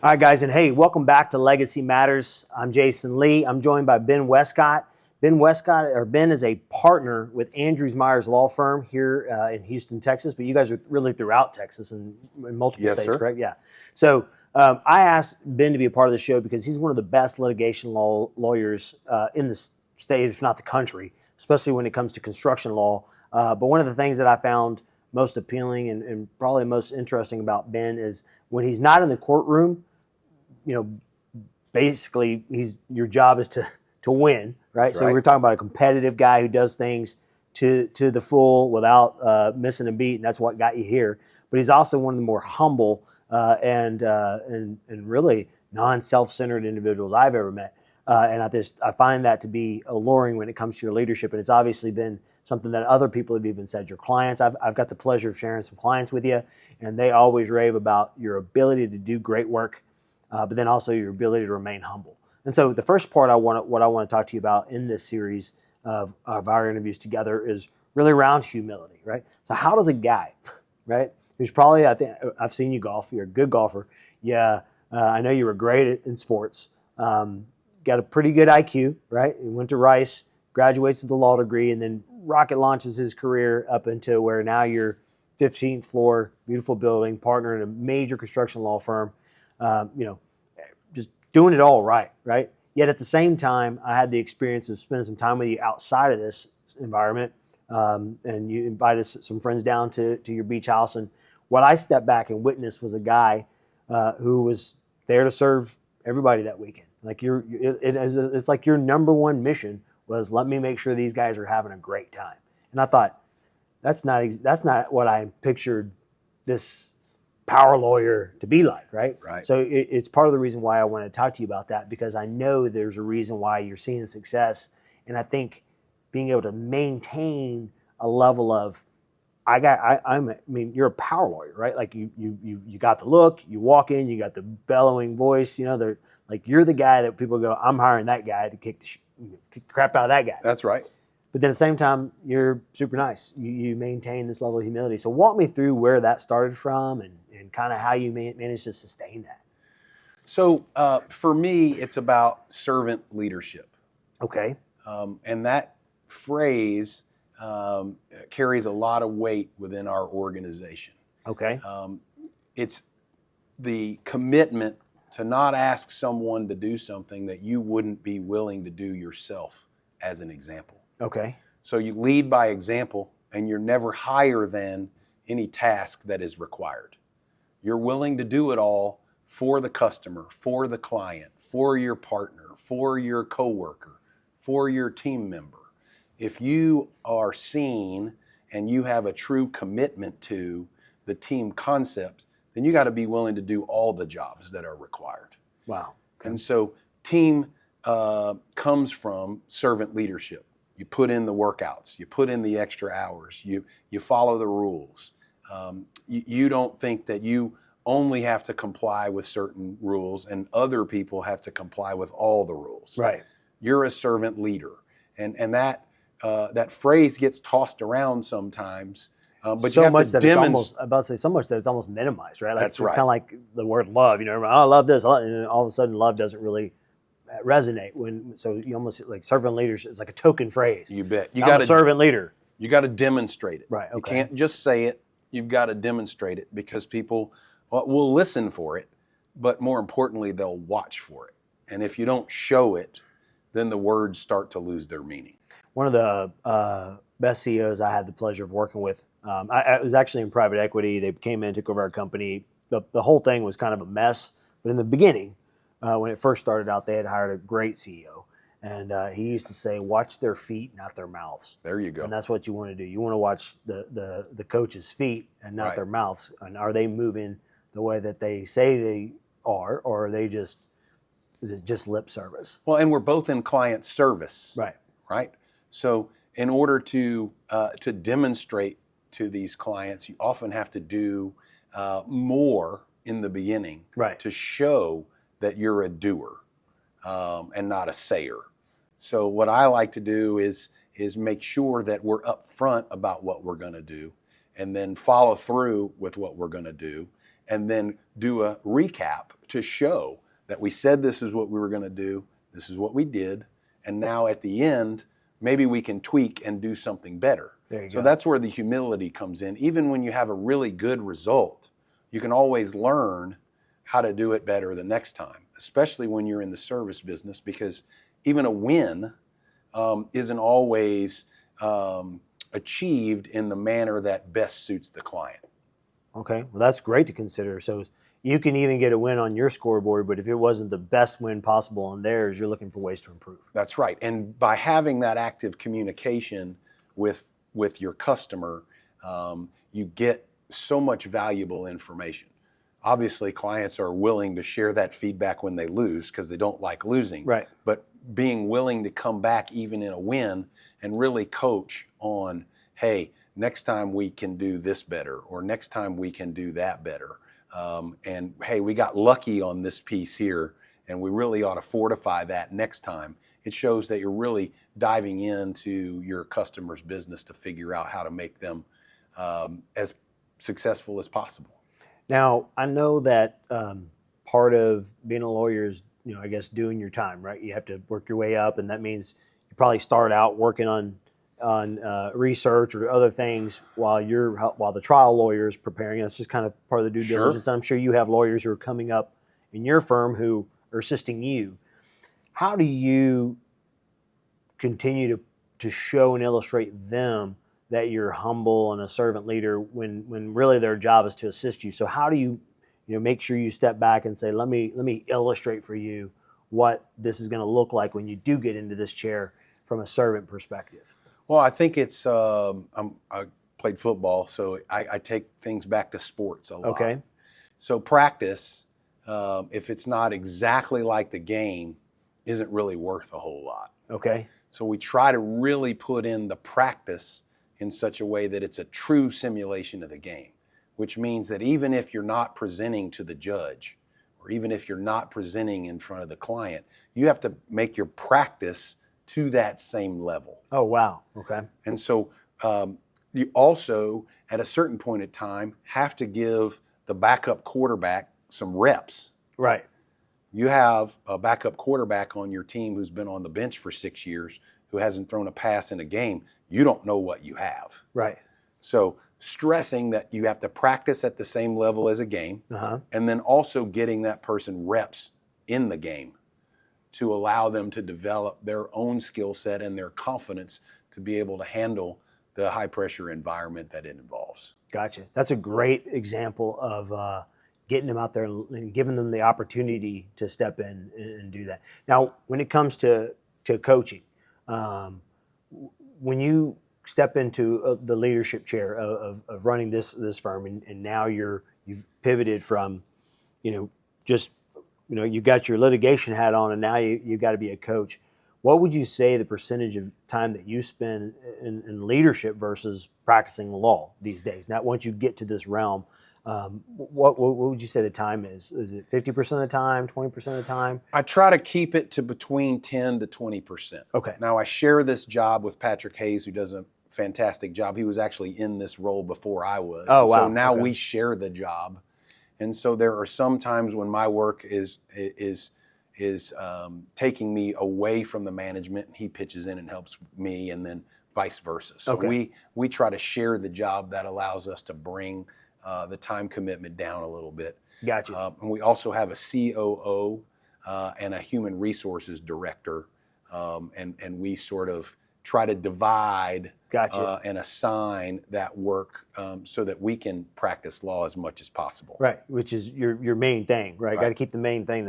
All right, guys, and hey, welcome back to Legacy Matters. I'm Jason Lee. I'm joined by Ben Westcott. Ben is a partner with Andrews Myers Law Firm here in Houston, Texas, but you guys are really throughout Texas and in multiple Yes, states, sir. correct? Yeah. So I asked Ben to be a part of the show because he's one of the best litigation lawyers in the state, if not the country, especially when it comes to construction law. But one of the things that I found most appealing and probably most interesting about Ben is when he's not in the courtroom, basically your job is to win, right? That's So right. we're talking about a competitive guy who does things to the full without missing a beat, and that's what got you here. But he's also one of the more humble and really non-self-centered individuals I've ever met. And I find that to be alluring when it comes to your leadership, and it's obviously been something that other people have even said. Your clients, I've got the pleasure of sharing some clients with you, and they always rave about your ability to do great work. But then also your ability to remain humble. And so the first part what I want to talk to you about in this series of our interviews together is really around humility, right? So how does a guy, right, who's probably, I think I've seen you golf, you're a good golfer. Yeah, I know you were great in sports, got a pretty good IQ, right? You went to Rice, graduates with a law degree, and then rocket launches his career up into where now you're 15th floor, beautiful building, partner in a major construction law firm. Just doing it all right. Yet at the same time, I had the experience of spending some time with you outside of this environment, and you invited some friends down to your beach house. And what I stepped back and witnessed was a guy who was there to serve everybody that weekend. Like it's like your number one mission was let me make sure these guys are having a great time. And I thought that's not what I pictured this power lawyer to be like, right? Right. So it's part of the reason why I want to talk to you about that, because I know there's a reason why you're seeing success. And I think being able to maintain a level of, you're a power lawyer, right? Like you got the look, you walk in, you got the bellowing voice, they're like, you're the guy that people go, I'm hiring that guy to kick the crap out of that guy. That's right. But then at the same time, you're super nice. You maintain this level of humility. So walk me through where that started from and kind of how you managed to sustain that. So for me, it's about servant leadership. Okay. And that phrase carries a lot of weight within our organization. Okay. It's the commitment to not ask someone to do something that you wouldn't be willing to do yourself, as an example. Okay. So you lead by example, and you're never higher than any task that is required. You're willing to do it all for the customer, for the client, for your partner, for your coworker, for your team member. If you are seen and you have a true commitment to the team concept, then you got to be willing to do all the jobs that are required. Wow. Okay. And so team comes from servant leadership. You put in the workouts, you put in the extra hours, you follow the rules. You don't think that you only have to comply with certain rules and other people have to comply with all the rules. Right. You're a servant leader. And that phrase gets tossed around sometimes. But so you have much to that demonstrate. it's almost minimized, right? Like, That's right. It's kind of like the word love. I love this, and then all of a sudden, love doesn't really resonate. So you almost like servant leadership is like a token phrase. You bet. I'm a servant leader. You got to demonstrate it. Right. Okay. You can't just say it. You've got to demonstrate it, because people will listen for it, but more importantly, they'll watch for it. And if you don't show it, then the words start to lose their meaning. One of the best CEOs I had the pleasure of working with, I was actually in private equity. They came in, took over our company. The whole thing was kind of a mess. But in the beginning, when it first started out, they had hired a great CEO. And he used to say, watch their feet, not their mouths. There you go. And that's what you want to do. You want to watch the coach's feet and not their mouths. And are they moving the way that they say they are, or is it just lip service? Well, and we're both in client service. Right. So in order to demonstrate to these clients, you often have to do more in the beginning to show that you're a doer and not a sayer. So what I like to do is make sure that we're upfront about what we're going to do, and then follow through with what we're going to do. and then do a recap to show that we said this is what we were going to do, this is what we did, and now at the end, maybe we can tweak and do something better. There you So go. that's where the humility comes in. Even when you have a really good result, you can always learn how to do it better the next time, especially when you're in the service business, because even a win isn't always achieved in the manner that best suits the client. Okay, well, that's great to consider. So you can even get a win on your scoreboard, but if it wasn't the best win possible on theirs, you're looking for ways to improve. That's right. And by having that active communication with your customer, you get so much valuable information. Obviously, clients are willing to share that feedback when they lose because they don't like losing. Right. But being willing to come back even in a win and really coach on, hey, next time we can do this better, or next time we can do that better. And hey, we got lucky on this piece here, and we really ought to fortify that next time. It shows that you're really diving into your customer's business to figure out how to make them as successful as possible. Now, I know that part of being a lawyer is, I guess, doing your time, right? You have to work your way up, and that means you probably start out working on research or other things while the trial lawyer is preparing. That's just kind of part of the due diligence. I'm sure you have lawyers who are coming up in your firm who are assisting you. How do you continue to show and illustrate them that you're humble and a servant leader when really their job is to assist you? So how do you make sure you step back and say, let me illustrate for you what this is going to look like when you do get into this chair from a servant perspective? Well, I think it's, I played football, so I take things back to sports a lot. Okay. So practice, if it's not exactly like the game, isn't really worth a whole lot. Okay. So we try to really put in the practice in such a way that it's a true simulation of the game, which means that even if you're not presenting to the judge, or even if you're not presenting in front of the client, you have to make your practice to that same level. Oh, wow. Okay. And so you also, at a certain point in time, have to give the backup quarterback some reps. Right. You have a backup quarterback on your team who's been on the bench for 6 years, who hasn't thrown a pass in a game. You don't know what you have. Right. So stressing that you have to practice at the same level as a game, and then also getting that person reps in the game to allow them to develop their own skill set and their confidence to be able to handle the high pressure environment that it involves. Gotcha. That's a great example of getting them out there and giving them the opportunity to step in and do that. Now, when it comes to coaching, when you step into the leadership chair of running this firm, and now you've pivoted from, you've got your litigation hat on, and now you've got to be a coach. What would you say the percentage of time that you spend in leadership versus practicing law these days? Now, once you get to this realm, what would you say the time is? Is it 50% of the time, 20% of the time? I try to keep it to between 10 to 20%. Okay. Now, I share this job with Patrick Hayes, who does a fantastic job. He was actually in this role before I was. Oh, wow. So now we share the job. And so there are some times when my work is taking me away from the management, and he pitches in and helps me, and then vice versa. So we try to share the job. That allows us to bring the time commitment down a little bit. Gotcha. And we also have a COO and a human resources director, and we sort of try to divide and assign that work so that we can practice law as much as possible. Right, which is your main thing, right? Got to keep the main thing.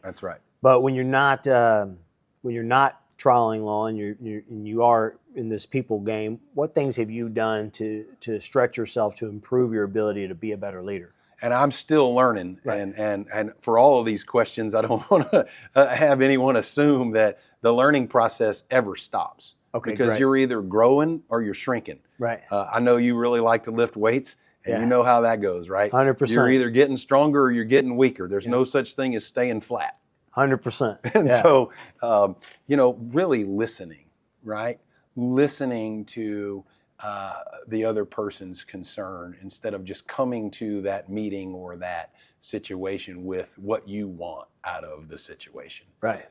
That's right. But when you're not trialing law and you are in this people game, what things have you done to stretch yourself to improve your ability to be a better leader? And I'm still learning. Right. And for all of these questions, I don't want to have anyone assume that the learning process ever stops. Okay, because you're either growing or you're shrinking. Right. I know you really like to lift weights, and you know how that goes, right? 100%. You're either getting stronger or you're getting weaker. There's no such thing as staying flat. 100%. And so, really listening, right? Listening to the other person's concern instead of just coming to that meeting or that situation with what you want out of the situation. Right.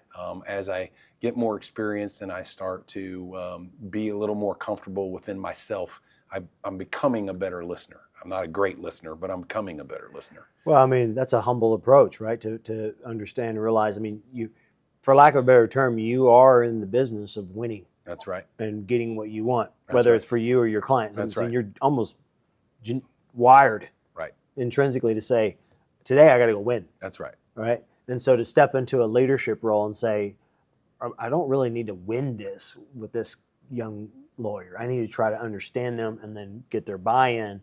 As I get more experienced and I start to be a little more comfortable within myself, I'm becoming a better listener. I'm not a great listener, but I'm becoming a better listener. Well, I mean, that's a humble approach, right? To understand and realize, I mean, you, for lack of a better term, you are in the business of winning. That's right. And getting what you want, That's whether right. it's for you or your clients. That's And right. you're almost wired Right. intrinsically to say, today I got to go win. That's right. Right. And so to step into a leadership role and say, I don't really need to win this with this young lawyer. I need to try to understand them and then get their buy-in.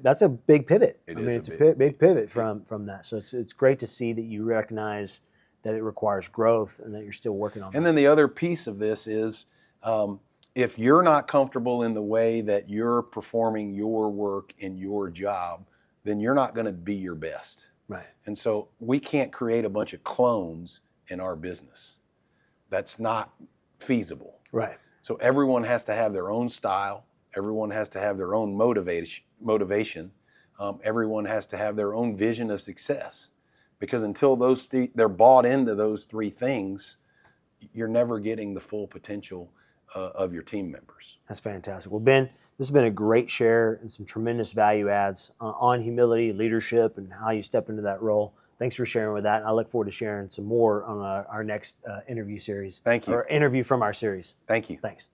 That's a big pivot. It's a big pivot from that. So it's great to see that you recognize that it requires growth and that you're still working on that. And then the other piece of this is if you're not comfortable in the way that you're performing your work in your job, then you're not going to be your best. Right. And so we can't create a bunch of clones in our business. That's not feasible. Right. So everyone has to have their own style. Everyone has to have their own motivation. Everyone has to have their own vision of success. Because until they're bought into those three things, you're never getting the full potential of your team members. That's fantastic. Well, Ben, this has been a great share and some tremendous value adds on humility, leadership, and how you step into that role. Thanks for sharing with that. And I look forward to sharing some more on our next interview series. Thank you. Or interview from our series. Thank you. Thanks.